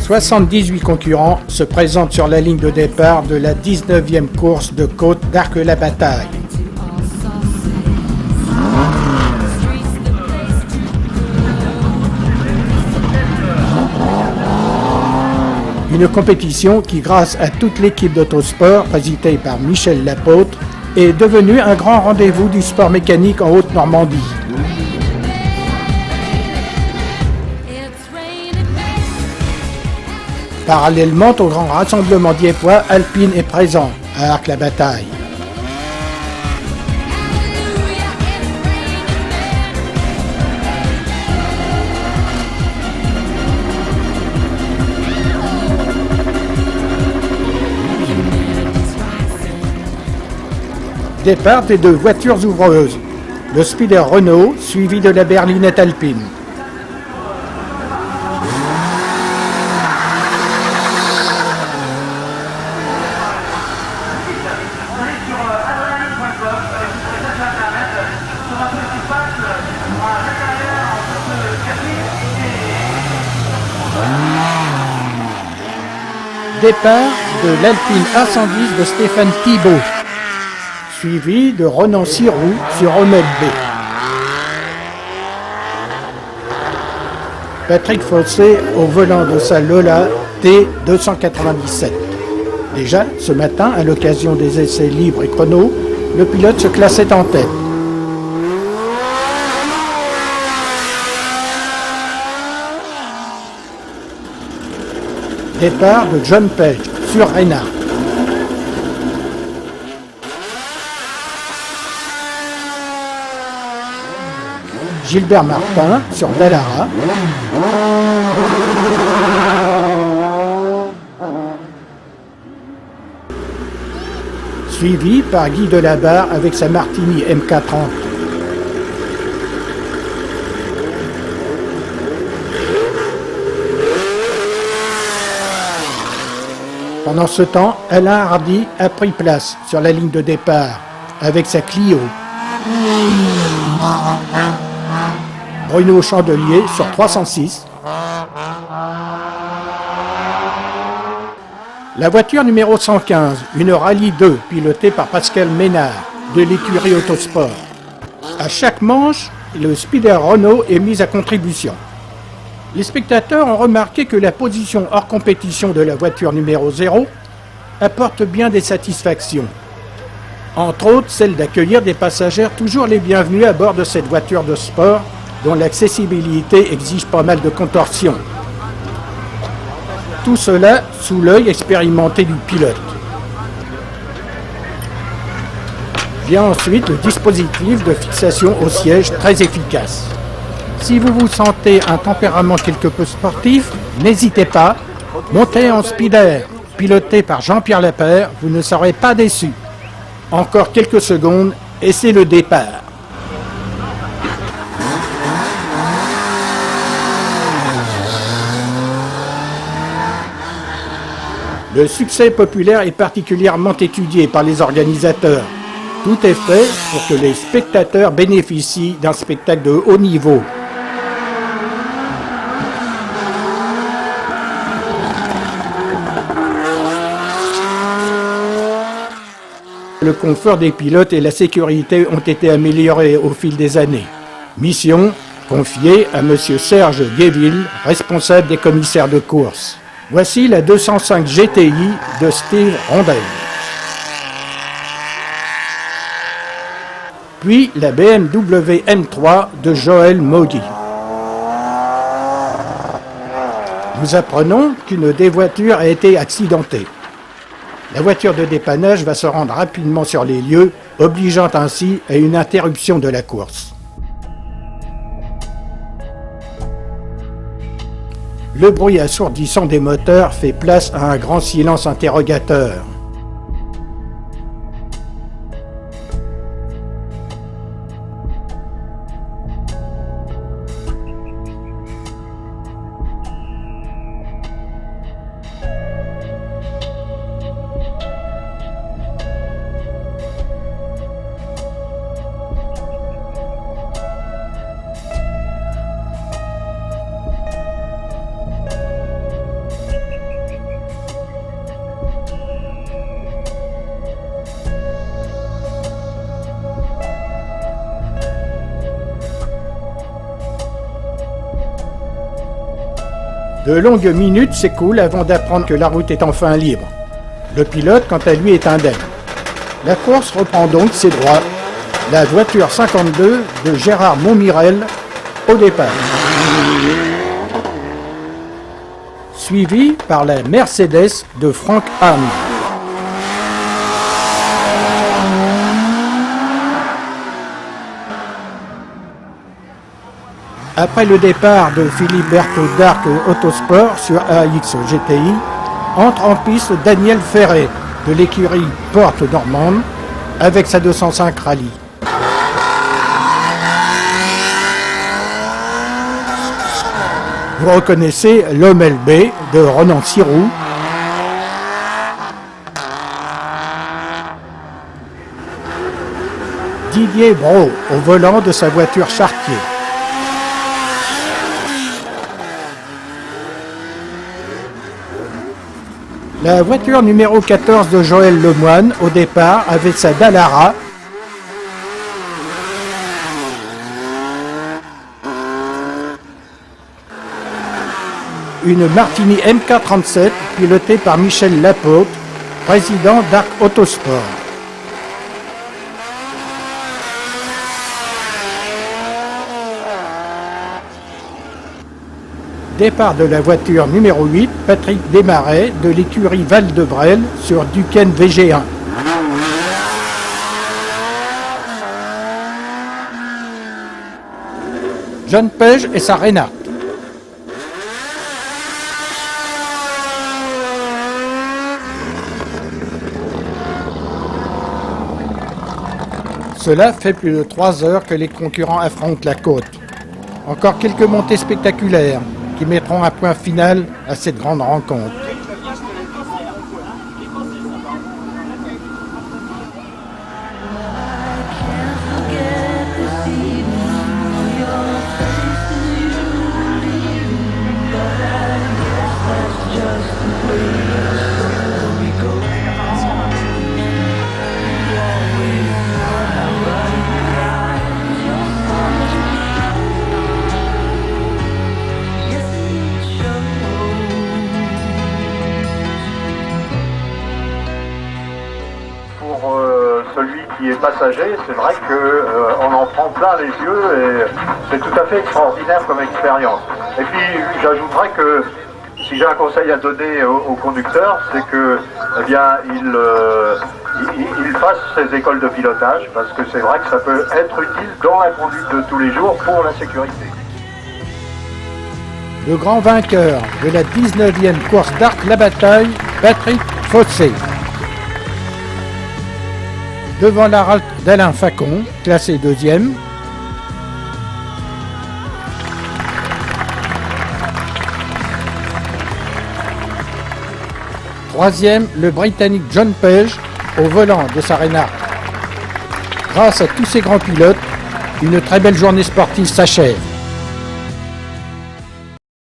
78 concurrents se présentent sur la ligne de départ de la 19e course de côte d'Arc-la-Bataille. Une compétition qui, grâce à toute l'équipe d'autosport présidée par Michel Lapôtre, est devenue un grand rendez-vous du sport mécanique en Haute-Normandie. Parallèlement au grand rassemblement diepois, Alpine est présent à Arc-la-Bataille. Départ des deux voitures ouvreuses, le Spider Renault suivi de la berlinette Alpine. Départ de l'Alpine A110 de Stéphane Thibault, suivi de Ronan Sirou sur Homel B. Patrick Fossé au volant de sa Lola T297. Déjà, ce matin, à l'occasion des essais libres et chrono, le pilote se classait en tête. Départ de John Page sur Reynard. Gilbert Martin sur Dallara. Suivi par Guy Delabarre avec sa Martini MK30. Pendant ce temps, Alain Hardy a pris place sur la ligne de départ avec sa Clio. Bruno Chandelier sur 306. La voiture numéro 115, une Rallye 2 pilotée par Pascal Ménard de l'écurie Autosport. À chaque manche, le Spider Renault est mis à contribution. Les spectateurs ont remarqué que la position hors compétition de la voiture numéro 0 apporte bien des satisfactions. Entre autres, celle d'accueillir des passagers toujours les bienvenus à bord de cette voiture de sport dont l'accessibilité exige pas mal de contorsions. Tout cela sous l'œil expérimenté du pilote. Vient ensuite le dispositif de fixation au siège très efficace. Si vous vous sentez un tempérament quelque peu sportif, n'hésitez pas, montez en Spider, piloté par Jean-Pierre Lapère, vous ne serez pas déçus. Encore quelques secondes et c'est le départ. Le succès populaire est particulièrement étudié par les organisateurs. Tout est fait pour que les spectateurs bénéficient d'un spectacle de haut niveau. Le confort des pilotes et la sécurité ont été améliorés au fil des années. Mission confiée à M. Serge Guéville, responsable des commissaires de course. Voici la 205 GTI de Steve Rondel. Puis la BMW M3 de Joël Mogui. Nous apprenons qu'une des voitures a été accidentée. La voiture de dépannage va se rendre rapidement sur les lieux, obligeant ainsi à une interruption de la course. Le bruit assourdissant des moteurs fait place à un grand silence interrogateur. De longues minutes s'écoulent avant d'apprendre que la route est enfin libre. Le pilote, quant à lui, est indemne. La course reprend donc ses droits. La voiture 52 de Gérard Montmirel au départ. Suivie par la Mercedes de Franck Ham. Après le départ de Philippe Berthaud d'Arc Autosport sur AX GTI, entre en piste Daniel Ferré de l'écurie Porte Normande avec sa 205 Rallye. Vous reconnaissez l'homme LB de Ronan Sirou. Didier Brault au volant de sa voiture Chartier. La voiture numéro 14 de Joël Lemoine au départ avec sa Dallara. Une Martini MK37 pilotée par Michel Lapôtre, président d'Arc Autosport. Départ de la voiture numéro 8, Patrick Desmarais de l'écurie Val-de-Brel sur Duquesne VG1. John Page et sa Renault. Cela fait plus de 3 heures que les concurrents affrontent la côte. Encore quelques montées spectaculaires qui mettront un point final à cette grande rencontre. Celui qui est passager, c'est vrai qu'on en prend plein les yeux et c'est tout à fait extraordinaire comme expérience. Et puis j'ajouterais que si j'ai un conseil à donner aux conducteurs, c'est que eh bien, il fasse ses écoles de pilotage parce que c'est vrai que ça peut être utile dans la conduite de tous les jours pour la sécurité. Le grand vainqueur de la 19e course d'Arc La Bataille, Patrick Fossé. Devant la Ralt d'Alain Facon, classé 2e. Troisième, le Britannique John Page au volant de sa Renault. Grâce à tous ces grands pilotes, une très belle journée sportive s'achève.